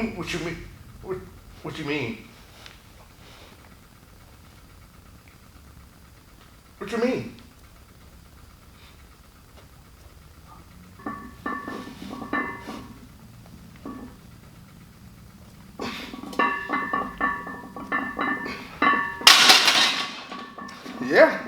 What you mean? What you mean? What you mean? Yeah.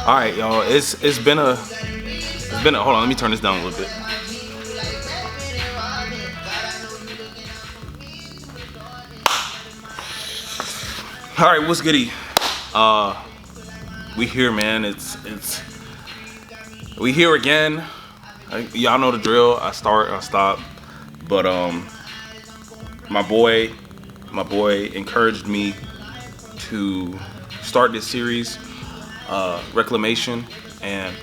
All right, y'all. It's been a hold on. Let me turn this down a little bit. All right, what's goody? We here, man. It's we here again. Y'all know the drill. I start, I stop. But my boy, encouraged me to start this series, Reclamation, and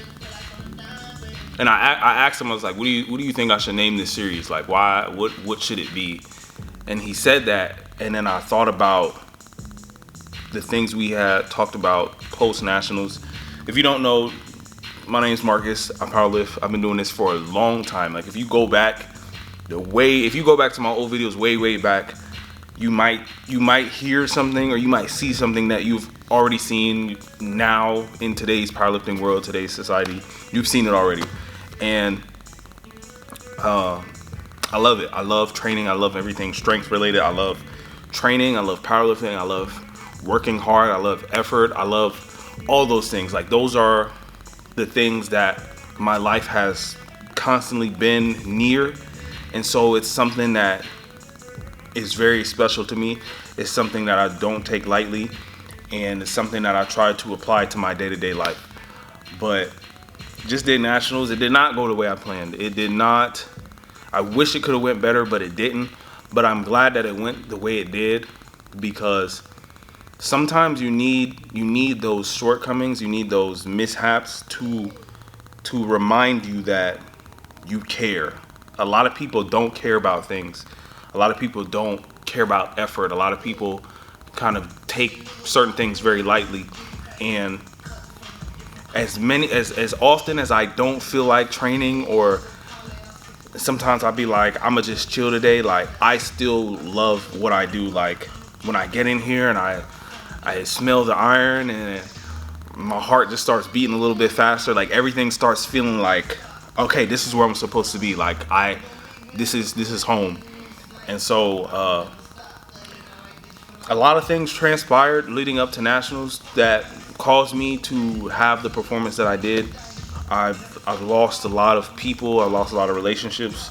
I asked him, I was like, what do you think I should name this series? Like, why? What should it be? And he said that, and then I thought about the things we had talked about post nationals. If you don't know, my name's Marcus. I powerlift. I've been doing this for a long time. Like, if you go back to my old videos way back, you might hear something, or you might see something that you've already seen now in today's powerlifting world, today's society. You've seen it already, and I love it. I love training. I love everything strength related. I love training. I love powerlifting. I love working hard. I love effort. I love all those things. Like, those are the things that my life has constantly been near. And so it's something that is very special to me. It's something that I don't take lightly. And it's something that I try to apply to my day-to-day life. But just did nationals. It did not go the way I planned. It did not. I wish it could have went better, but it didn't. But I'm glad that it went the way it did, because sometimes you need those shortcomings, you need those mishaps to remind you that you care. A lot of people don't care about things. A lot of people don't care about effort. A lot of people kind of take certain things very lightly. And as often as I don't feel like training, or sometimes I'll be like, I'ma just chill today, like, I still love what I do. Like, when I get in here and I smell the iron and my heart just starts beating a little bit faster, like everything starts feeling like, okay, this is where I'm supposed to be. Like, this is home. And so a lot of things transpired leading up to nationals that caused me to have the performance that I did. I've lost a lot of people. I lost a lot of relationships.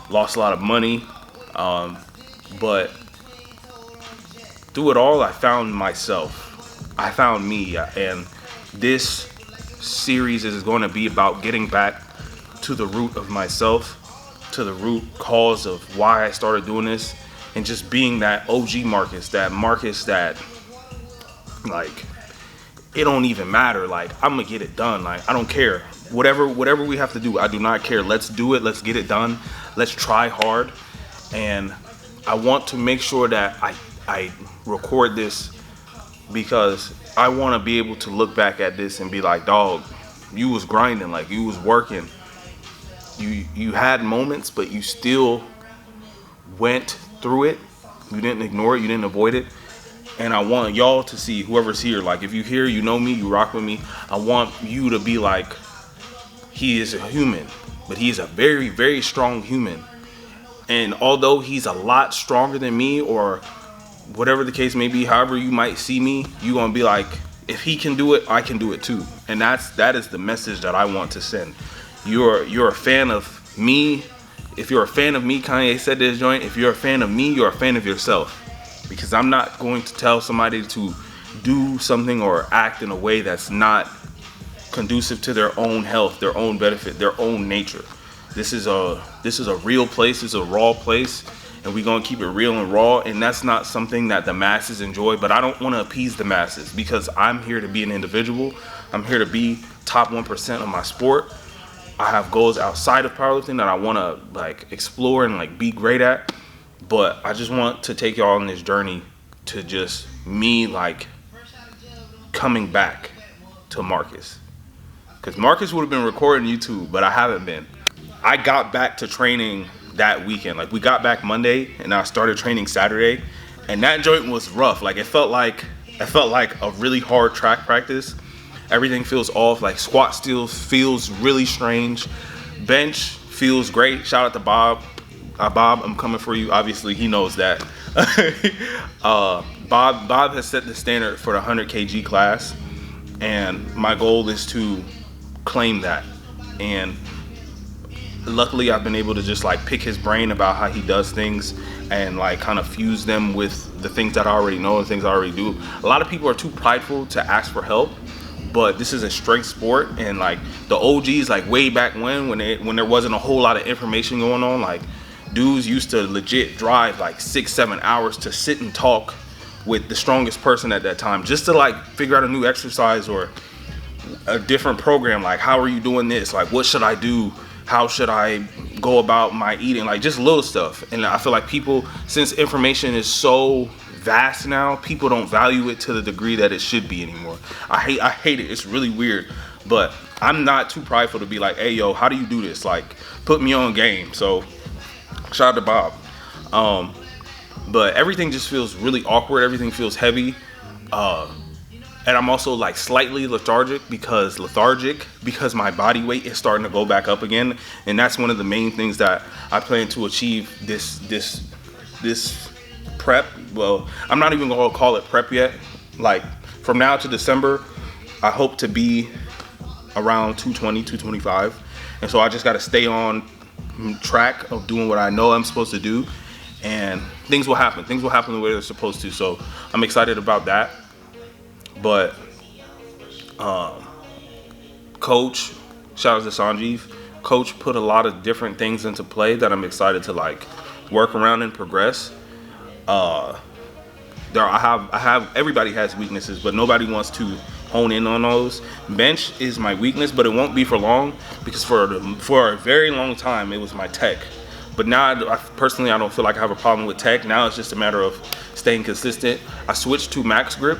Lost a lot of money. But through it all, I found myself. I found me. And this series is going to be about getting back to the root of myself, to the root cause of why I started doing this, and just being that OG Marcus, that like, it don't even matter. Like, I'm gonna get it done. Like, I don't care. Whatever we have to do, I do not care. Let's do it. Let's get it done. Let's try hard. And I want to make sure that I record this, because I want to be able to look back at this and be like, dog, you was grinding, like, you was working. You had moments, but you still went through it. You didn't ignore it. You didn't avoid it. And I want y'all to see, whoever's here, like, if you here, you know me, you rock with me. I want you to be like, he is a human, but he is a very, very strong human. And although he's a lot stronger than me, or whatever the case may be, however you might see me, you gonna be like, if he can do it, I can do it too. And that is the message that I want to send. You're a fan of me. If you're a fan of me, Kanye said this joint, if you're a fan of me, you're a fan of yourself. Because I'm not going to tell somebody to do something or act in a way that's not conducive to their own health, their own benefit, their own nature. This is a real place. This is a raw place, and we're gonna keep it real and raw. And that's not something that the masses enjoy. But I don't want to appease the masses, because I'm here to be an individual. I'm here to be top 1% of my sport. I have goals outside of powerlifting that I want to, like, explore and, like, be great at. But I just want to take y'all on this journey to just me, like, coming back to Marcus. Because Marcus would have been recording YouTube, but I haven't been. I got back to training that weekend. Like, we got back Monday, and I started training Saturday. And that joint was rough. Like, it felt like a really hard track practice. Everything feels off. Like, squat still feels really strange. Bench feels great. Shout out to Bob. Bob, I'm coming for you. Obviously, he knows that. Bob has set the standard for the 100 kg class, and my goal is to claim that. And luckily, I've been able to just, like, pick his brain about how he does things, and, like, kind of fuse them with the things that I already know and things I already do. A lot of people are too prideful to ask for help, but this is a strength sport, and, like, the OGs, like, way back when there wasn't a whole lot of information going on, like, dudes used to legit drive like 6-7 hours to sit and talk with the strongest person at that time, just to, like, figure out a new exercise or a different program. Like, how are you doing this? Like, what should I do? How should I go about my eating? Like, just little stuff. And I feel like people, since information is so vast now, people don't value it to the degree that it should be anymore. I hate it. It's really weird. But I'm not too prideful to be like, hey, yo, how do you do this? Like, put me on game. So shout out to Bob. But everything just feels really awkward. Everything feels heavy. And I'm also, like, slightly lethargic because my body weight is starting to go back up again. And that's one of the main things that I plan to achieve this prep. Well, I'm not even going to call it prep yet. Like from now to December, I hope to be around 220, 225. And so I just got to stay on track of doing what I know I'm supposed to do, and things will happen. Things will happen the way they're supposed to. So I'm excited about that. But Coach, shout out to Sanjeev. Coach put a lot of different things into play that I'm excited to like work around and progress. I have everybody has weaknesses, but nobody wants to hone in on those. Bench is my weakness, but it won't be for long, because for a very long time it was my tech. But now I personally don't feel like I have a problem with tech. Now it's just a matter of staying consistent. I switched to max grip,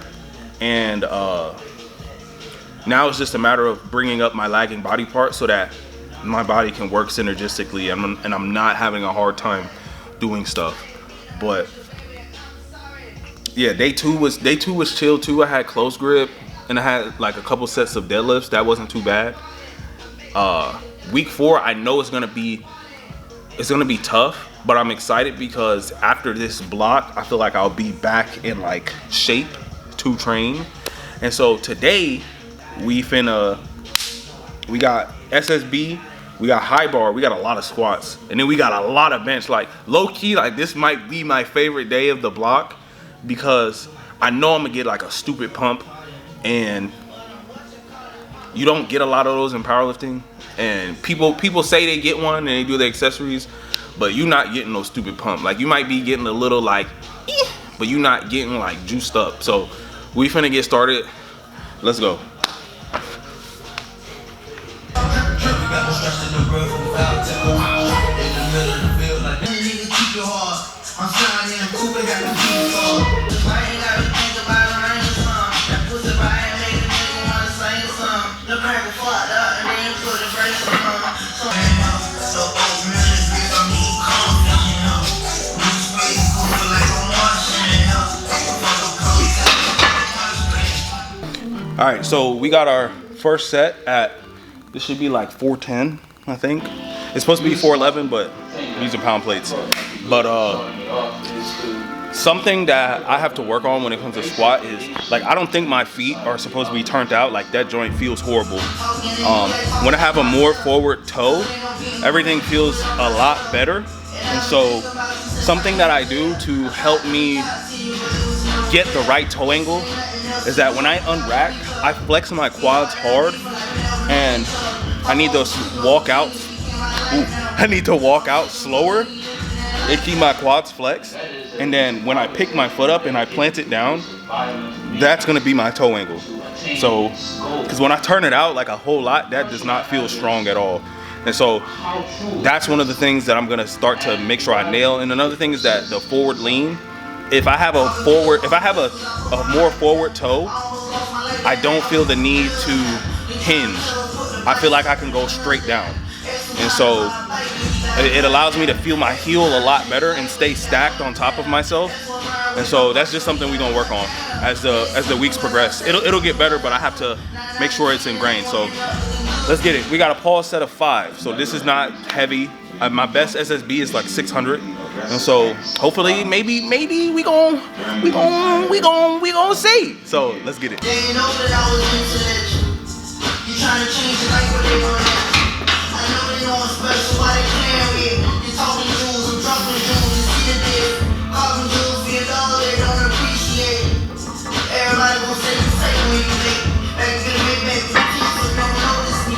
and now it's just a matter of bringing up my lagging body part so that my body can work synergistically, and I'm not having a hard time doing stuff. But yeah, day two was chill too. I had close grip, and I had like a couple sets of deadlifts. That wasn't too bad. Week 4, I know it's gonna be tough, but I'm excited because after this block, I feel like I'll be back in like shape to train. And so today we got SSB, we got high bar, we got a lot of squats, and then we got a lot of bench. Like low key, like this might be my favorite day of the block, because I know I'm gonna get like a stupid pump, and you don't get a lot of those in powerlifting. And people say they get one and they do the accessories, but you're not getting no stupid pump. Like you might be getting a little like, but you're not getting like juiced up. So we finna get started. Let's go. All right, so we got our first set at, this should be like 410, I think. It's supposed to be 411, but these are pound plates. But something that I have to work on when it comes to squat is, like, I don't think my feet are supposed to be turned out. Like that joint feels horrible. When I have a more forward toe, everything feels a lot better. And so something that I do to help me get the right toe angle is that when I unrack, I flex my quads hard, and I need to walk out. I need to walk out slower and keep my quads flexed. And then when I pick my foot up and I plant it down, that's gonna be my toe angle. So, because when I turn it out like a whole lot, that does not feel strong at all. And so that's one of the things that I'm gonna start to make sure I nail. And another thing is that the forward lean. If I have a more forward toe, I don't feel the need to hinge. I feel like I can go straight down. And so it allows me to feel my heel a lot better and stay stacked on top of myself. And so that's just something we're gonna work on as the weeks progress. It'll get better, but I have to make sure it's ingrained. So let's get it. We got a pause set of 5. So this is not heavy. My best SSB is like 600. And so hopefully maybe we gon' see. So let's get it. Yeah, you know that I was into that. You trying to change it like what they want. I know they want special, why they playing with. You talking jewels, I'm dropping jewels, you see the dip. Calling jewels, be a dollar, they don't appreciate it. Everybody gon' say the same when you make. Back to the big back to the teeth, so don't notice me.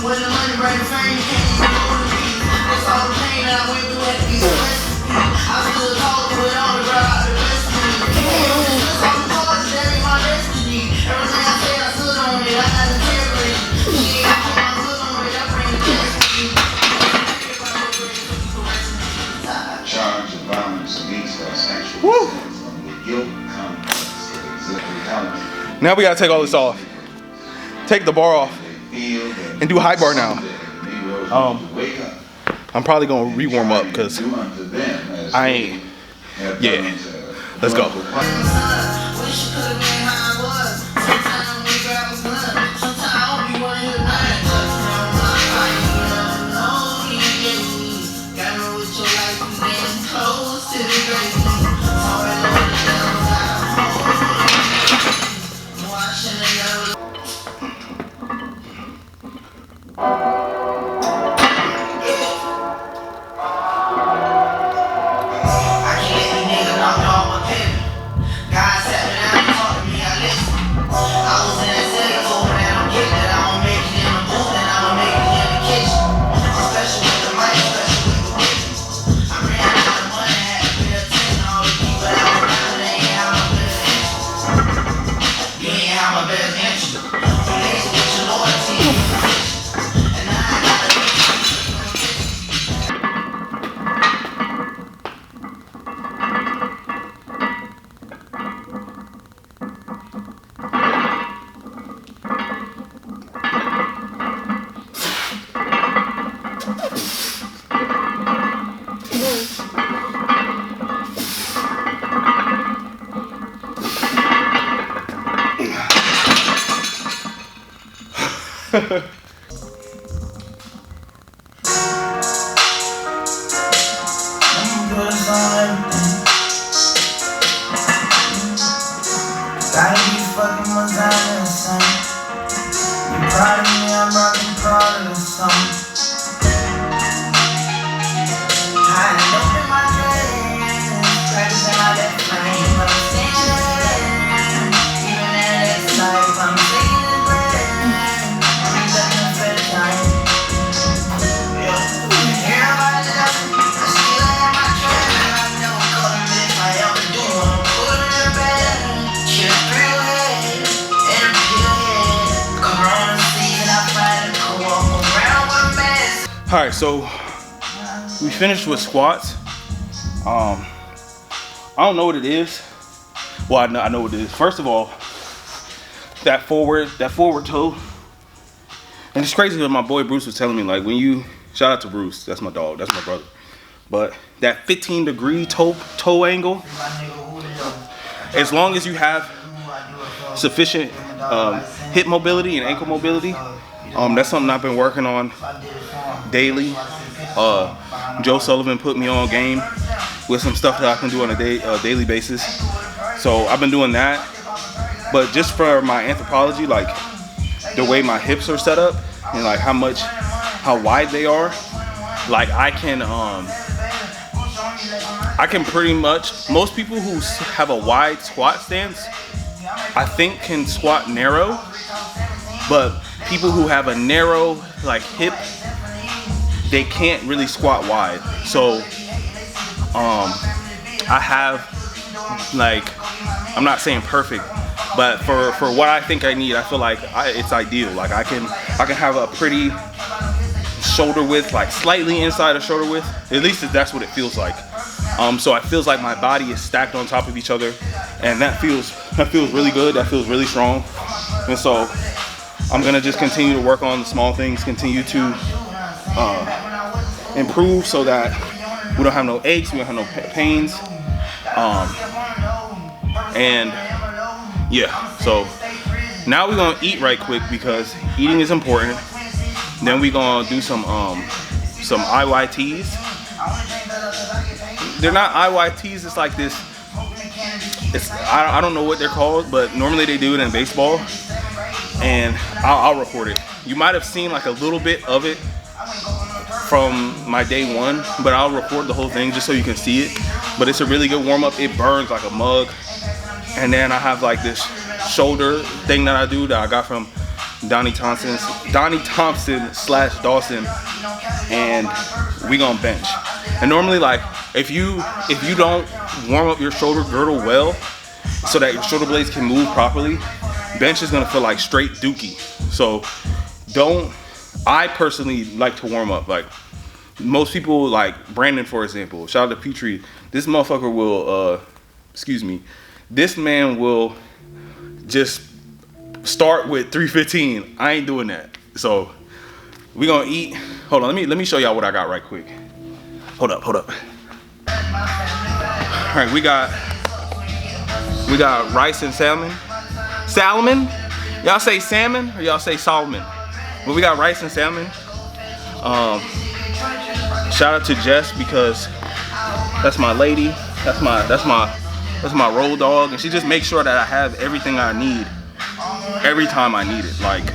When the money bring the fame, you can't even go to me. That's all the pain that I went through at the East. I stood tall with all the ground, the best of me. Just on the cards, that ain't my destiny. Everything I said, I stood on it. I got integrity. Yeah, I put my foot on it. I bring the destiny. Charge of violence against our sexual from the guilt complex that exists without it. Now we gotta take all this off. Take the bar off and do high bar now. I'm probably gonna re-warm up because I ain't. Yeah, let's go. Gotta be fucking one time in the sun. You proud of me, I'm rocking proud of the sun. Hiding up in my dreams, practicing my left frame, but I'm standing. Even at this life, I'm taking this breath. I'm ducking the better time. Yeah, everybody does it. I still have my dream, and I never call them if I ever do. I'm putting it back. All right, so we finished with squats. I don't know what it is. Well, I know what it is. First of all, that forward toe. And it's crazy that my boy Bruce was telling me, like, when you, shout out to Bruce, that's my dog, that's my brother. But that 15-degree toe angle, as long as you have sufficient hip mobility and ankle mobility, that's something I've been working on daily. Joe Sullivan put me on game with some stuff that I can do on a daily basis. So I've been doing that. But just for my anthropology, like the way my hips are set up and like how wide they are, like I can pretty much, most people who have a wide squat stance, I think can squat narrow, but people who have a narrow like hip, they can't really squat wide. So I have, like, I'm not saying perfect, but for what I think I need, I feel like it's ideal. Like I can have a pretty shoulder width, like slightly inside of shoulder width. At least that's what it feels like. So it feels like my body is stacked on top of each other, and that feels really good. That feels really strong. And so I'm gonna just continue to work on the small things, continue to improve so that we don't have no aches, we don't have no pains. And yeah, so now we're gonna eat right quick because eating is important. Then we're gonna do some IYTs. They're not IYTs, it's like this, I don't know what they're called, but normally they do it in baseball, and I'll record it. You might have seen like a little bit of it from my day one, but I'll record the whole thing just so you can see it. But it's a really good warm-up. It burns like a mug. And then I have like this shoulder thing that I do that I got from Donnie Thompson/Dawson, and we gonna bench. And normally, like, if you don't warm up your shoulder girdle well so that your shoulder blades can move properly, bench is gonna feel like straight dookie. So I personally like to warm up. Like most people, like Brandon, for example, shout out to Petrie, this motherfucker will, this man will just start with 315. I ain't doing that. So we gonna eat. Hold on, let me show y'all what I got right quick. Hold up. All right, we got rice and salmon. Salmon? Y'all say salmon or y'all say Solomon? But we got rice and salmon. Shout out to Jess because that's my lady. That's my road dog, and she just makes sure that I have everything I need every time I need it. Like,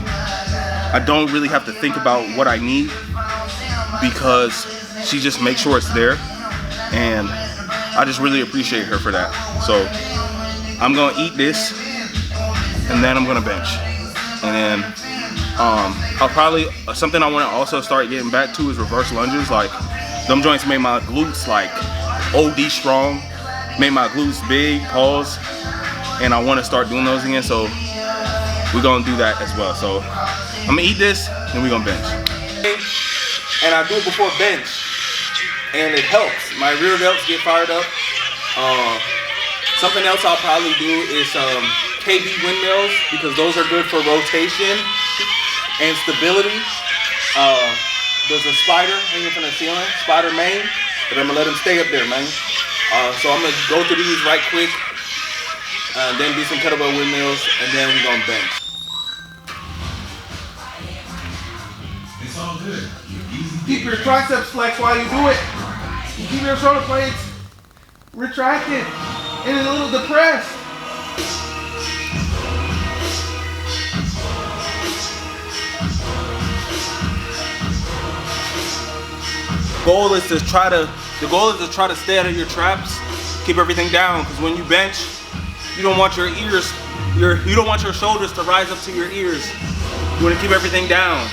I don't really have to think about what I need because she just makes sure it's there, and I just really appreciate her for that. So I'm gonna eat this, and then I'm gonna bench, and then I'll probably, something I want to also start getting back to is reverse lunges. Like, them joints made my glutes like OD strong, made my glutes big, pause, and I want to start doing those again. So we're gonna do that as well. So I'm gonna eat this, and we're gonna bench. And I do it before bench, and it helps. My rear delts get fired up. Something else I'll probably do is KB windmills, because those are good for rotation and stability. There's a spider hanging from the ceiling, spider main, but I'm gonna let him stay up there, man. So I'm gonna go through these right quick, then do some kettlebell windmills, and then we're gonna bench. It's all good. Keep your triceps flexed while you do it. Keep your shoulder blades retracted and a little depressed. The goal is to try to stay out of your traps, keep everything down, because when you bench, you don't want your ears, you don't want your shoulders to rise up to your ears. You want to keep everything down.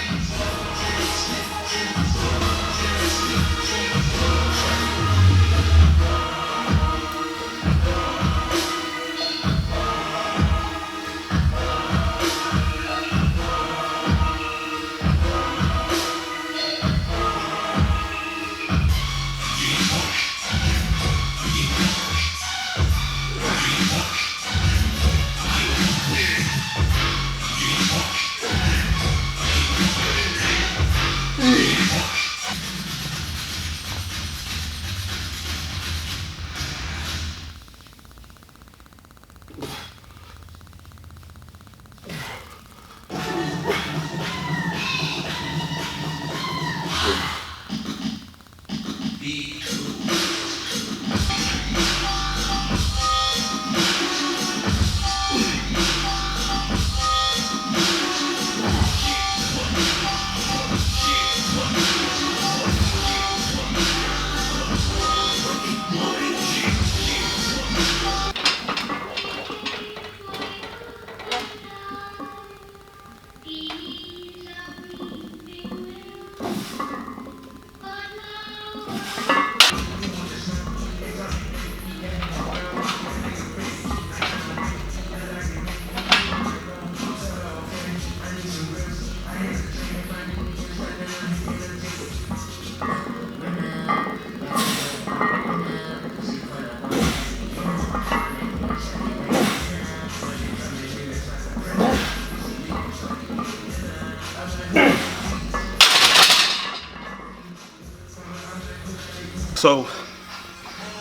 So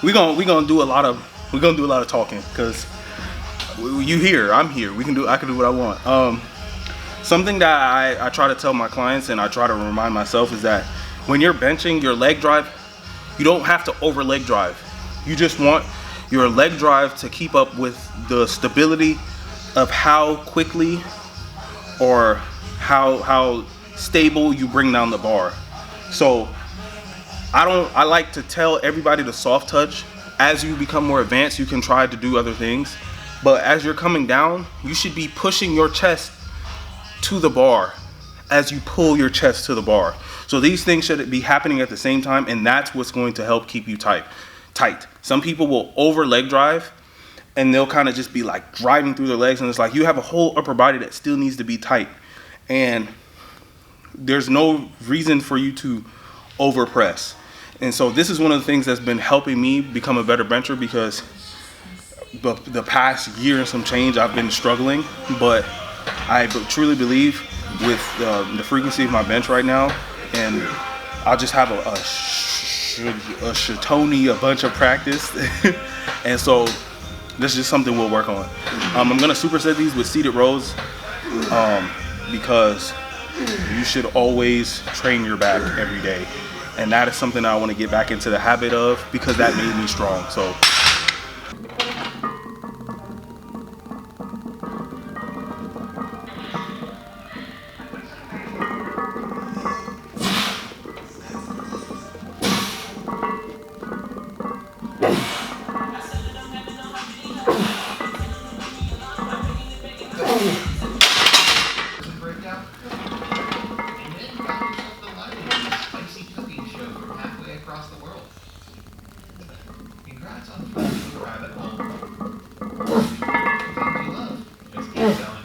we're gonna do a lot of talking, because you here, I'm here. I can do what I want. Something that I try to tell my clients, and I try to remind myself, is that when you're benching your leg drive, you don't have to over leg drive. You just want your leg drive to keep up with the stability of how quickly or how stable you bring down the bar. So I like to tell everybody to soft touch. As you become more advanced, you can try to do other things, but as you're coming down, you should be pushing your chest to the bar as you pull your chest to the bar. So these things should be happening at the same time, and that's what's going to help keep you tight. Some people will over leg drive, and they'll kind of just be like driving through their legs, and it's like you have a whole upper body that still needs to be tight, and there's no reason for you to over press. And so this is one of the things that's been helping me become a better bencher, because the past year and some change I've been struggling, but I truly believe with the frequency of my bench right now, and I'll just have a bunch of practice and so this is just something we'll work on. I'm gonna superset these with seated rows, because you should always train your back every day, and that is something I want to get back into the habit of, because that made me strong. So Breakout. And then you got yourself delighted in a spicy cooking show from halfway across the world. Congrats on finding the rabbit hole. Things you love. Just keep going.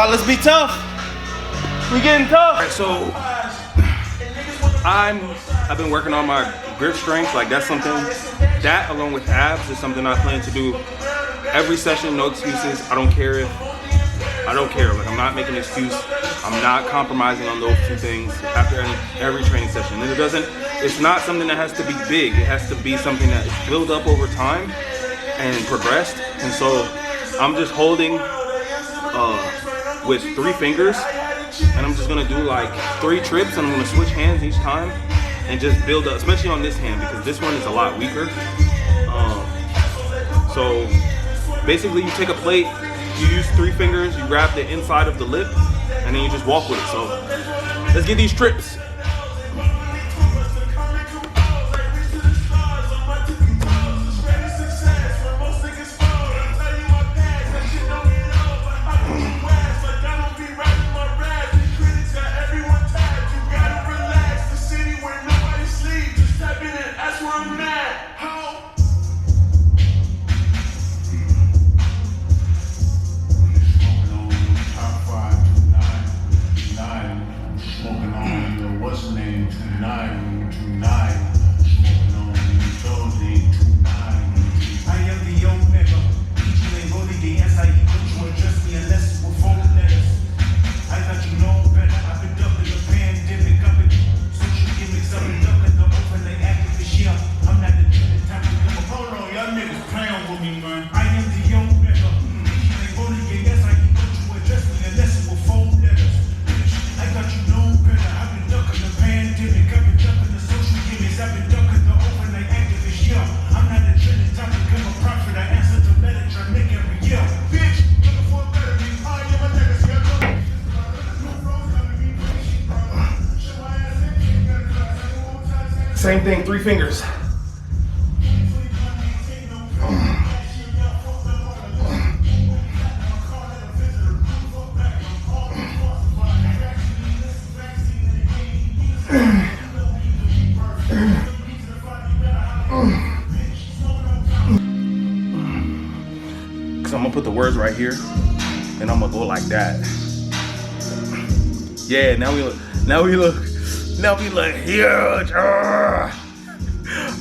Let's be tough. We getting tough. All right, so I've been working on my grip strength. Like that's something that, along with abs, is something I plan to do every session. No excuses. I don't care. Like I'm not making an excuse. I'm not compromising on those two things after every training session. And it's not something that has to be big. It has to be something that is built up over time and progressed. And so I'm just holding with 3 fingers, and I'm just gonna do like 3 trips, and I'm gonna switch hands each time and just build up, especially on this hand because this one is a lot weaker. So basically you take a plate, you use 3 fingers, you grab the inside of the lip, and then you just walk with it. So let's get these trips. Same thing, 3 fingers. So I'm gonna put the words right here, and I'm gonna go like that. Yeah, now we look huge.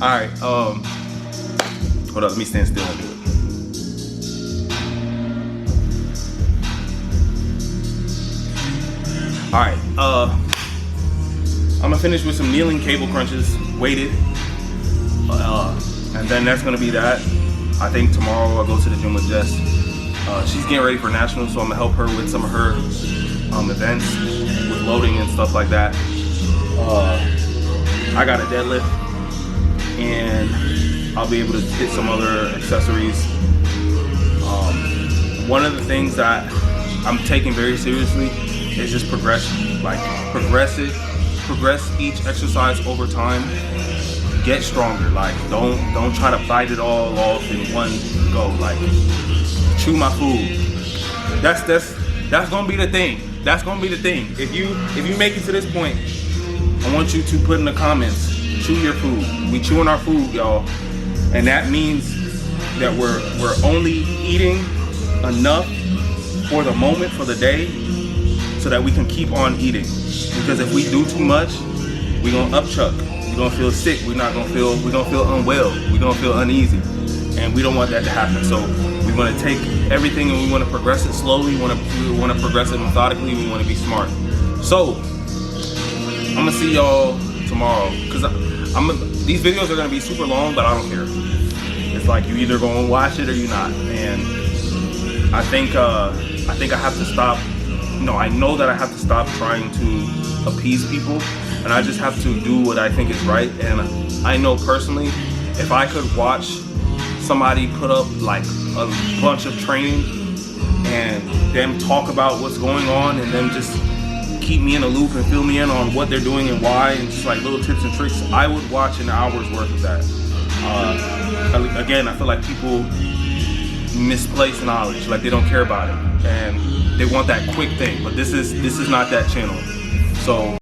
All right, hold up, let me stand still and do it. All right, I'm gonna finish with some kneeling cable crunches, weighted, and then that's gonna be that. I think tomorrow I'll go to the gym with Jess. She's getting ready for nationals, so I'm gonna help her with some of her events with loading and stuff like that. I got a deadlift, and I'll be able to hit some other accessories. One of the things that I'm taking very seriously is just progression. Like progress each exercise over time. Get stronger. Like don't try to bite it all off in one go. Like chew my food. That's gonna be the thing. That's gonna be the thing. If you make it to this point, I want you to put in the comments, chew your food. We chewing our food, y'all. And that means that we're only eating enough for the moment, for the day, so that we can keep on eating. Because if we do too much, we're gonna upchuck. We're gonna feel sick. We're gonna feel unwell. We're gonna feel uneasy. And we don't want that to happen. So we wanna take everything and we wanna progress it slowly. We wanna progress it methodically. We wanna be smart. So I'm gonna see y'all tomorrow, because these videos are gonna be super long, but I don't care. It's like you either gonna watch it or you not, and I think I have to stop. No, I know that I have to stop trying to appease people, and I just have to do what I think is right. And I know personally, if I could watch somebody put up like a bunch of training and them talk about what's going on and them just keep me in a loop and fill me in on what they're doing and why, and just like little tips and tricks, I would watch an hour's worth of that. Again, I feel like people misplace knowledge, like they don't care about it and they want that quick thing, but this is not that channel. So